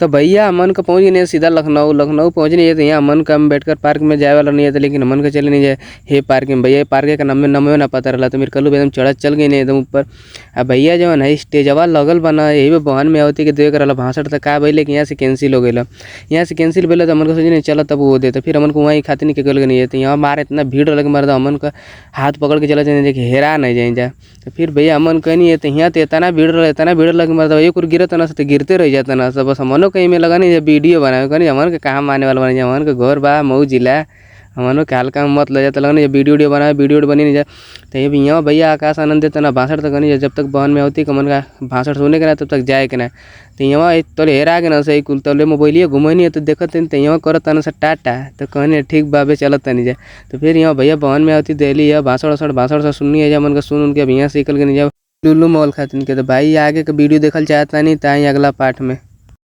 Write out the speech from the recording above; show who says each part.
Speaker 1: तो भैया हमन का पहुँच गए सीधा लखनऊ। लखनऊ पहुँच नहीं है तो यहाँ हमन का अम्बेडकर पार्क में जाए वाला नहीं है, लेकिन हमन का चले नहीं जाए हे पार्क में। भैया पार्क का नमे ना पता रहा तो मेरे कल एकदम चल गई नहीं एकदम ऊपर। अब भैया जो है स्टेजवा लगल बना यही पे बहन में होती कि देख रहा भाषण तो का भैया कि यहाँ से कैंसिल हो गई। यहाँ से कैंसिल भले तो हमन को सोचे नहीं चलो तब वो देते, फिर हमन को वहीं खाते नहीं के नहीं है तो यहाँ मारे इतना भीड़ लगे मरदा हमन का हाथ पकड़ के चला जाए देखिए हेरा नहीं जाए जा। तो फिर भैया हमन कहीं है तो यहाँ तो इतना भीड़ लगे मरदा एक और गिरत ना तो गिरते रह जाता ना सब। बस हमनों कहीं में लगा नहीं वीडियो बनाए कहीं हमन के कहाँ माने वाला बने हमन के घर बा मऊ जिला हमनों के हल्का में मत ले जाता लगन वीडियो बनाए वीडियो बनी नहीं जाए। तो ये भी यहाँ भैया आकाश आनंद देता ना भाषण तक नहीं जब तक बहन में होती कि मन का भाषण सुने के ना तब तक जाए के ना। तो यहाँ तो हेरा के ना सही कुल तले मोबाइलिए घूमे नहीं है तो देखते तो यहाँ करता ना सर टाटा तो कहने ठीक बाबे चलता नहीं जाए। तो फिर यहाँ भैया बहन में होती दिल्ली है भाषण सुननी है मन का सुन उनके अब यहाँ से निकल के नहीं जाओ लुल्लू मॉल खातिर के। तो भाई आगे का वीडियो देखल चाहता नहीं ताई अगला पार्ट में।